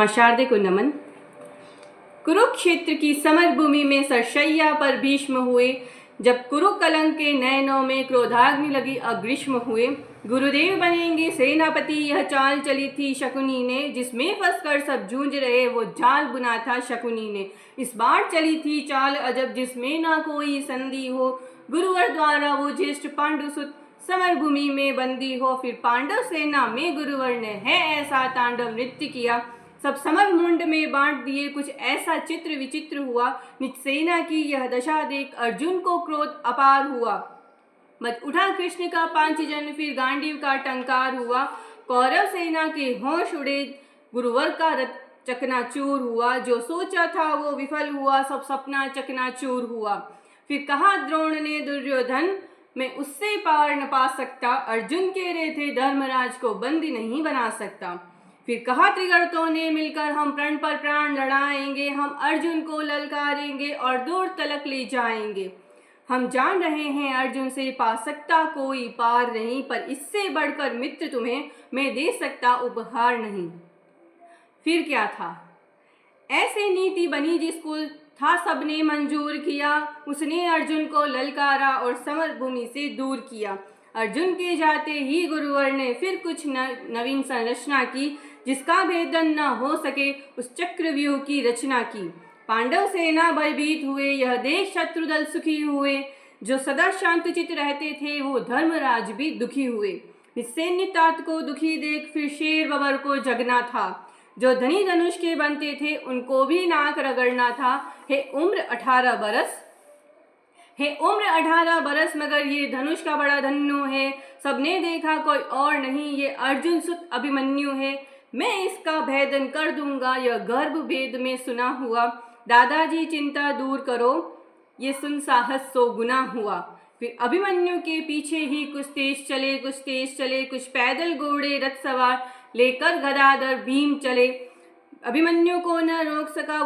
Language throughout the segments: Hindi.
शारदे को नमन। कुरुक्षेत्र की समर भूमि में सरशैया पर भीष्म हुए, जब कुरु कलंक के नयनों में क्रोधाग्नि लगी अग्रीष्म हुए। गुरुदेव बनेंगे सेनापति यह चाल चली थी शकुनी ने, जिसमें फंसकर सब जूझ रहे वो जाल बुना था शकुनी ने। इस बार चली थी चाल अजब जिसमें ना कोई संधि हो, गुरुवर द्वारा वो ज्येष्ठ पांडुसुत समर भूमि में बंदी हो। फिर पांडव सेना में गुरुवर ने है ऐसा तांडव नृत्य किया, सब समर मुंड में बांट दिए, कुछ ऐसा चित्र विचित्र हुआ। निज सेना की यह दशा देख अर्जुन को क्रोध अपार हुआ। मत उठा कृष्ण का पांचजन, फिर गांडीव का टंकार हुआ। कौरव सेना के होश उड़े, गुरुवर का रथ चकनाचूर हुआ। जो सोचा था वो विफल हुआ, सब सपना चकनाचूर हुआ। फिर कहा द्रोण ने दुर्योधन, मैं उससे पार न पा सकता, अर्जुन कह रहे थे धर्मराज को बंदी नहीं बना सकता। फिर कहा त्रिगर्तों ने मिलकर, हम प्रण पर प्राण लड़ाएंगे, हम अर्जुन को ललकारेंगे और दूर तलक ले जाएंगे। हम जान रहे हैं अर्जुन से पा सकता कोई पार नहीं, पर इससे बढ़कर मित्र तुम्हें मैं दे सकता उपहार नहीं। फिर क्या था, ऐसे नीति बनी जिसको था सबने मंजूर किया, उसने अर्जुन को ललकारा और समर भूमि से दूर किया। अर्जुन के जाते ही गुरुवर ने फिर कुछ नवीन संरचना की, जिसका भेदन न हो सके उस चक्रव्यूह की रचना की। पांडव सेना भयभीत हुए, यह देख शत्रुदल सुखी हुए। जो सदा शांतचित रहते थे वो धर्मराज भी दुखी हुए। निस्सैन्य तात को दुखी देख फिर शेर बबर को जगना था। जो धनी धनुष के बनते थे उनको भी नाक रगड़ना था। हे उम्र 18 बरस, मगर ये धनुष का बड़ा धन्यो है। सबने देखा कोई और नहीं, ये अर्जुन सुत अभिमन्यु है। मैं इसका भेदन कर दूंगा, यह गर्भ भेद में सुना हुआ। दादाजी चिंता दूर करो, ये सुन साहस 100 गुना हुआ। फिर अभिमन्यु के पीछे ही कुछ तेज चले, कुछ पैदल घोड़े रथ सवार लेकर गदाधर भीम चले। अभिमन्यु को न रोक सका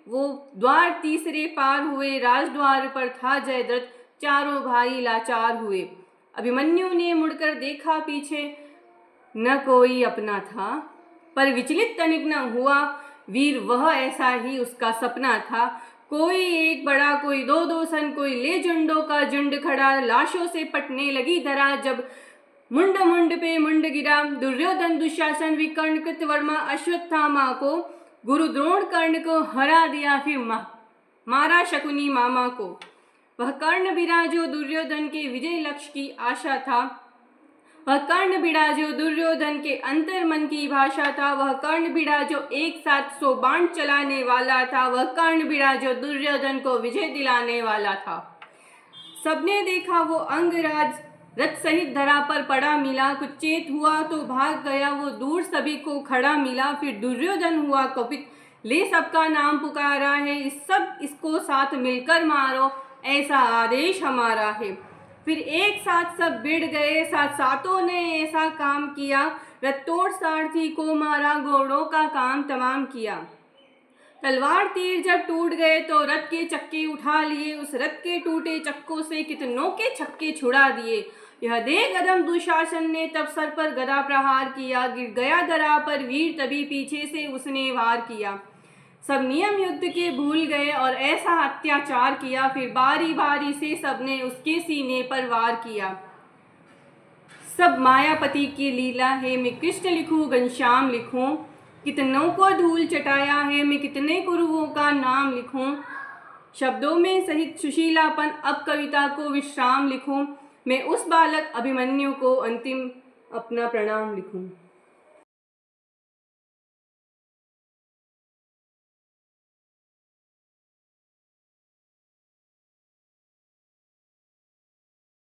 वो द्वार तीसरे पार हुए। राजद्वार पर था जयद्रथ, चारों भाई लाचार हुए। अभिमन्यु ने मुड़कर देखा पीछे, न कोई अपना था, पर विचलित तनिक न हुआ। वीर वह ऐसा ही उसका सपना था। कोई एक बड़ा, कोई दो सन, कोई ले झुंडों का झुंड खड़ा। लाशों से पटने लगी धरा, जब मुंड मुंड पे मुंड गिरा। दुर्योधन दुशासन विकर्ण कृतवर्मा अश्वत्थामा को, गुरु द्रोण कर्ण को हरा दिया, फिर मारा शकुनी मामा को। वह कर्ण बिराजो दुर्योधन के विजय लक्ष्य की आशा था। वह कर्ण बिराजो दुर्योधन के अंतर मन की भाषा था। वह कर्ण बिराजो एक साथ 100 बाण चलाने वाला था। वह कर्ण बिराजो दुर्योधन को विजय दिलाने वाला था। सबने देखा वो अंगराज रथ सहित धरा पर पड़ा मिला। कुछ चेत हुआ तो भाग गया वो दूर, सभी को खड़ा मिला। फिर दुर्योधन हुआ कुपित, ले सबका नाम पुकारा है। इसको साथ मिलकर मारो, ऐसा आदेश हमारा है। फिर एक साथ सब भिड़ गए, सातों ने ऐसा काम किया। रथ तोड़ सारथी को मारा, घोड़ों का काम तमाम किया। तलवार तीर जब टूट गए तो रथ के चक्के उठा लिए। उस रथ के टूटे चक्कों से कितनों के छक्के छुड़ा दिए। यह देख अधम दुशासन ने तब सर पर गदा प्रहार किया। गिर गया धरा पर वीर, तभी पीछे से उसने वार किया। सब नियम युद्ध के भूल गए और ऐसा अत्याचार किया। फिर बारी बारी से सबने उसके सीने पर वार किया। सब मायापति की लीला है, मैं कृष्ण लिखूं घनश्याम लिखूं। कितनों को धूल चटाया है, मैं कितने गुरुओं का नाम लिखूं। शब्दों में सहित सुशीलापन, अब कविता को विश्राम लिखूं। मैं उस बालक अभिमन्यु को अंतिम अपना प्रणाम लिखूं।